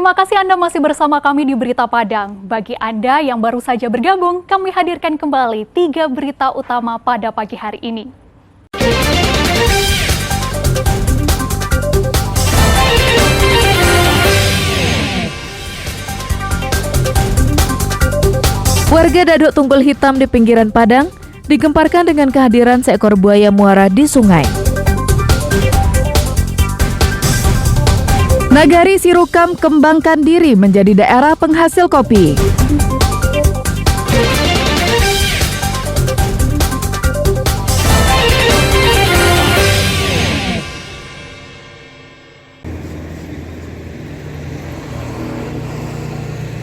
Terima kasih Anda masih bersama kami di Berita Padang. Bagi Anda yang baru saja bergabung, kami hadirkan kembali 3 berita utama pada pagi hari ini. Warga Daduk Tunggul Hitam di pinggiran Padang digemparkan dengan kehadiran seekor buaya muara di sungai. Nagari Sirukam kembangkan diri menjadi daerah penghasil kopi.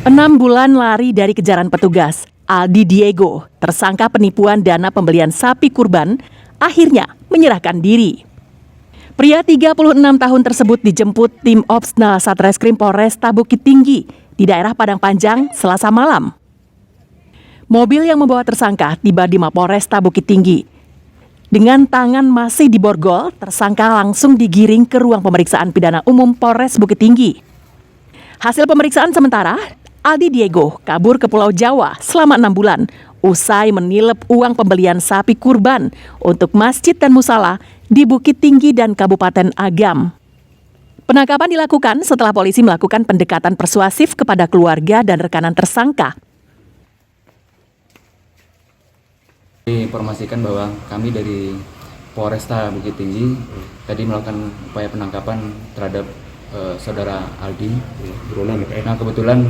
Enam bulan lari dari kejaran petugas, Aldi Diego, tersangka penipuan dana pembelian sapi kurban, akhirnya menyerahkan diri. Pria 36 tahun tersebut dijemput tim Opsnal Satreskrim Polresta Bukit Tinggi di daerah Padang Panjang Selasa malam. Mobil yang membawa tersangka tiba di Mapolresta Bukit Tinggi. Dengan tangan masih diborgol, tersangka langsung digiring ke ruang pemeriksaan pidana umum Polres Bukit Tinggi. Hasil pemeriksaan sementara, Aldi Diego kabur ke Pulau Jawa selama 6 bulan usai menilep uang pembelian sapi kurban untuk masjid dan musala di Bukit Tinggi dan Kabupaten Agam. Penangkapan dilakukan setelah polisi melakukan pendekatan persuasif kepada keluarga dan rekanan tersangka. Informasikan bahwa kami dari Polresta Bukit Tinggi tadi melakukan upaya penangkapan terhadap saudara Aldi. Nah, kebetulan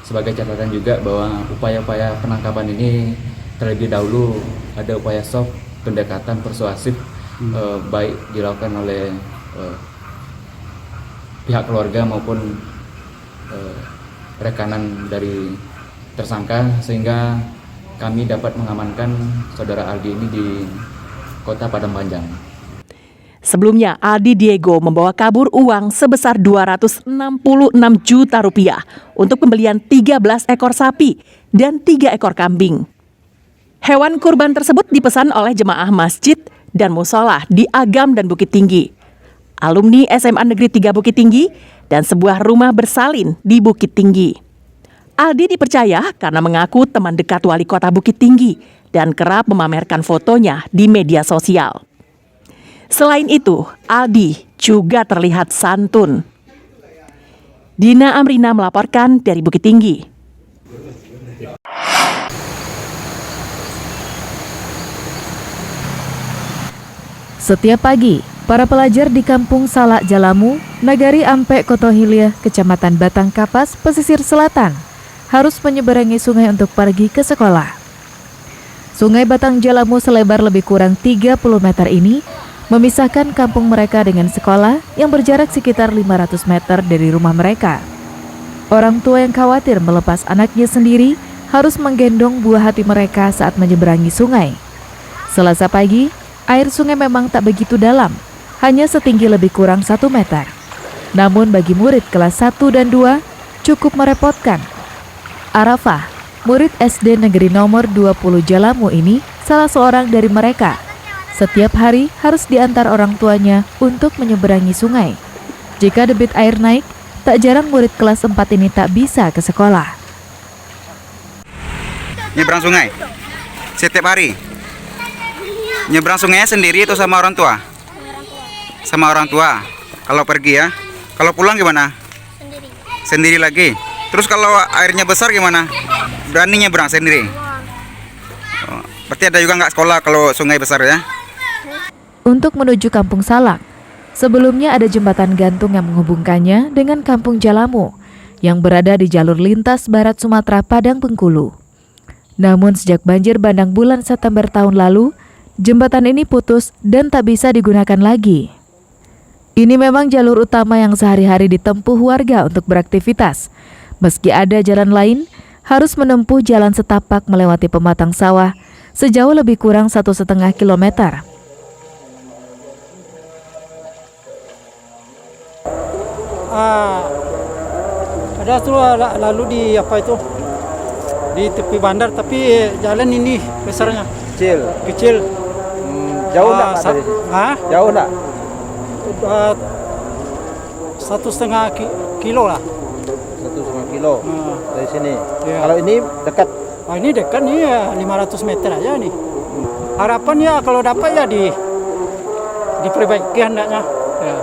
sebagai catatan juga bahwa upaya-upaya penangkapan ini terlebih dahulu ada upaya soft pendekatan persuasif baik dilakukan oleh pihak keluarga maupun rekanan dari tersangka sehingga kami dapat mengamankan saudara Aldi ini di Kota Padang Panjang. Sebelumnya, Aldi Diego membawa kabur uang sebesar 266 juta rupiah untuk pembelian 13 ekor sapi dan 3 ekor kambing. Hewan kurban tersebut dipesan oleh jemaah masjid dan musola di Agam dan Bukit Tinggi, alumni SMA Negeri 3 Bukit Tinggi, dan sebuah rumah bersalin di Bukit Tinggi. Aldi dipercaya karena mengaku teman dekat wali kota Bukit Tinggi dan kerap memamerkan fotonya di media sosial. Selain itu, Aldi juga terlihat santun. Dina Amrina melaporkan dari Bukit Tinggi. Setiap pagi, para pelajar di Kampung Salak Jalamu, Nagari Ampe Kotohilia, Kecamatan Batang Kapas, Pesisir Selatan, harus menyeberangi sungai untuk pergi ke sekolah. Sungai Batang Jalamu selebar lebih kurang 30 meter ini memisahkan kampung mereka dengan sekolah yang berjarak sekitar 500 meter dari rumah mereka. Orang tua yang khawatir melepas anaknya sendiri harus menggendong buah hati mereka saat menyeberangi sungai. Selasa pagi, air sungai memang tak begitu dalam, hanya setinggi lebih kurang 1 meter. Namun bagi murid kelas 1 dan 2, cukup merepotkan. Arafah, murid SD Negeri nomor 20 Jalamu ini, salah seorang dari mereka. Setiap hari harus diantar orang tuanya untuk menyeberangi sungai. Jika debit air naik, tak jarang murid kelas 4 ini tak bisa ke sekolah. Nyebrang sungai? Setiap hari? Nyebrang sungainya sendiri atau sama orang tua? Sama orang tua. Kalau pergi ya. Kalau pulang gimana? Sendiri lagi. Terus kalau airnya besar gimana? Berani nyebrang sendiri? Oh, berarti ada juga nggak sekolah kalau sungai besar ya? Untuk menuju Kampung Salak, sebelumnya ada jembatan gantung yang menghubungkannya dengan Kampung Jalamu yang berada di jalur lintas Barat Sumatera Padang Bengkulu. Namun sejak banjir bandang bulan September tahun lalu, jembatan ini putus dan tak bisa digunakan lagi. Ini memang jalur utama yang sehari-hari ditempuh warga untuk beraktivitas. Meski ada jalan lain, harus menempuh jalan setapak melewati pematang sawah sejauh lebih kurang 1,5 kilometer. Ada tuh lalu di di tepi bandar, tapi jalan ini besarnya kecil. Jauh enggak Pak? Jauh enggak? 1,5 kilo lah. kilo dari sini. Iya. Kalau ini dekat. Oh, ini dekat nih ya, 500 meter aja nih. Harapan ya kalau dapat ya diperbaiki hendaknya. Ya.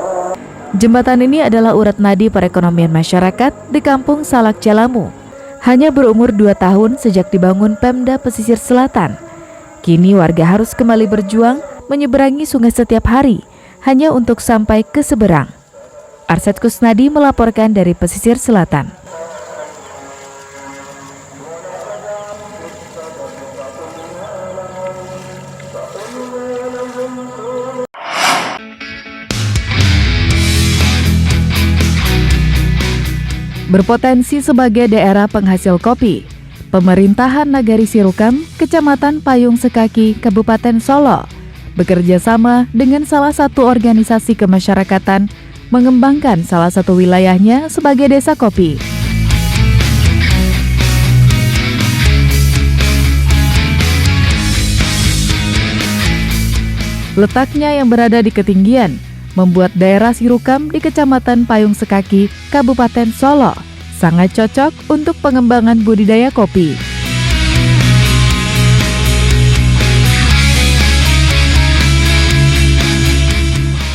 Jembatan ini adalah urat nadi perekonomian masyarakat di Kampung Salak Jalamu. Hanya berumur 2 tahun sejak dibangun Pemda Pesisir Selatan. Kini warga harus kembali berjuang menyeberangi sungai setiap hari hanya untuk sampai ke seberang. Arsyad Kusnadi melaporkan dari Pesisir Selatan. Berpotensi sebagai daerah penghasil kopi, Pemerintahan Nagari Sirukam, Kecamatan Payung Sekaki, Kabupaten Solo, bekerja sama dengan salah satu organisasi kemasyarakatan mengembangkan salah satu wilayahnya sebagai desa kopi. Letaknya yang berada di ketinggian membuat daerah Sirukam di Kecamatan Payung Sekaki, Kabupaten Solo sangat cocok untuk pengembangan budidaya kopi.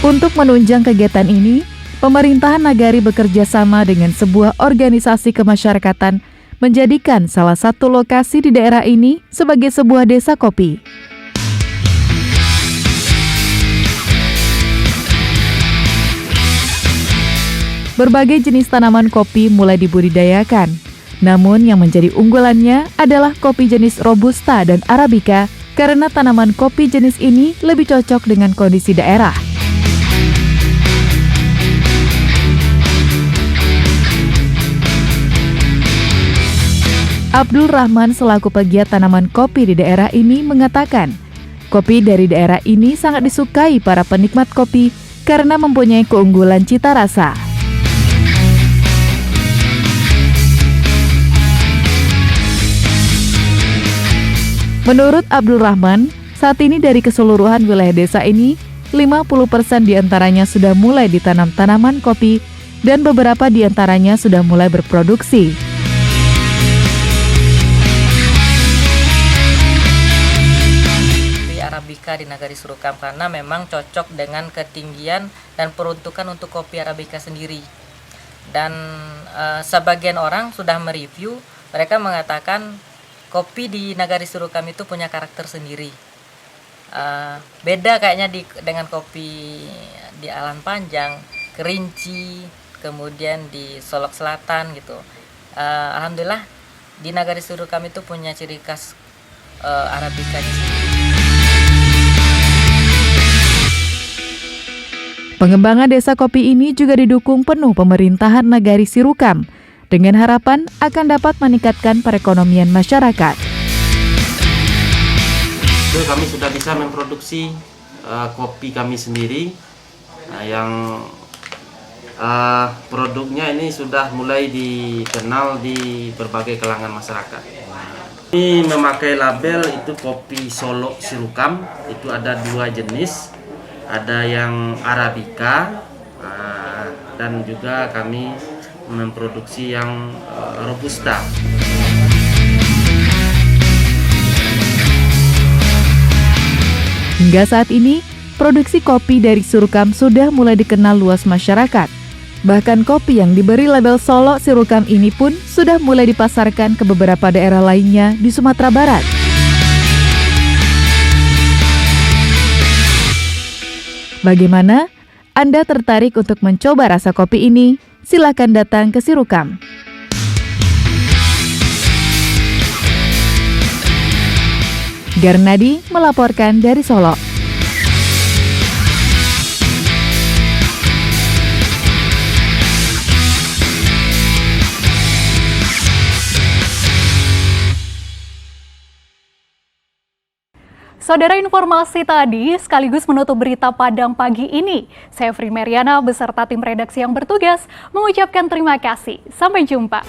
Untuk menunjang kegiatan ini, Pemerintahan Nagari bekerja sama dengan sebuah organisasi kemasyarakatan menjadikan salah satu lokasi di daerah ini sebagai sebuah desa kopi. Berbagai jenis tanaman kopi mulai dibudidayakan. Namun yang menjadi unggulannya adalah kopi jenis Robusta dan Arabica karena tanaman kopi jenis ini lebih cocok dengan kondisi daerah. Abdul Rahman selaku pegiat tanaman kopi di daerah ini mengatakan, kopi dari daerah ini sangat disukai para penikmat kopi karena mempunyai keunggulan cita rasa. Menurut Abdul Rahman, saat ini dari keseluruhan wilayah desa ini, 50% diantaranya sudah mulai ditanam tanaman kopi dan beberapa diantaranya sudah mulai berproduksi. Arabica di Nagari Sirukam karena memang cocok dengan ketinggian dan peruntukan untuk kopi Arabica sendiri. Dan sebagian orang sudah mereview, mereka mengatakan kopi di Nagari Sirukam itu punya karakter sendiri. Beda kayaknya dengan kopi di Alan Panjang, Kerinci, kemudian di Solok Selatan gitu. Alhamdulillah di Nagari Sirukam itu punya ciri khas Arabica. Pengembangan desa kopi ini juga didukung penuh Pemerintahan Nagari Sirukam dengan harapan akan dapat meningkatkan perekonomian masyarakat. Kami sudah bisa memproduksi kopi kami sendiri yang produknya ini sudah mulai dikenal di berbagai kalangan masyarakat. Ini memakai label itu kopi Solo Sirukam, itu ada 2 jenis. Ada yang Arabica dan juga kami memproduksi yang Robusta. Hingga saat ini, produksi kopi dari Sirukam sudah mulai dikenal luas masyarakat. Bahkan kopi yang diberi label Solo Sirukam ini pun sudah mulai dipasarkan ke beberapa daerah lainnya di Sumatera Barat. Bagaimana? Anda tertarik untuk mencoba rasa kopi ini? Silakan datang ke Sirukam. Garnadi melaporkan dari Solo. Saudara, informasi tadi sekaligus menutup berita Padang pagi ini. Saya Fri Meriana beserta tim redaksi yang bertugas mengucapkan terima kasih. Sampai jumpa.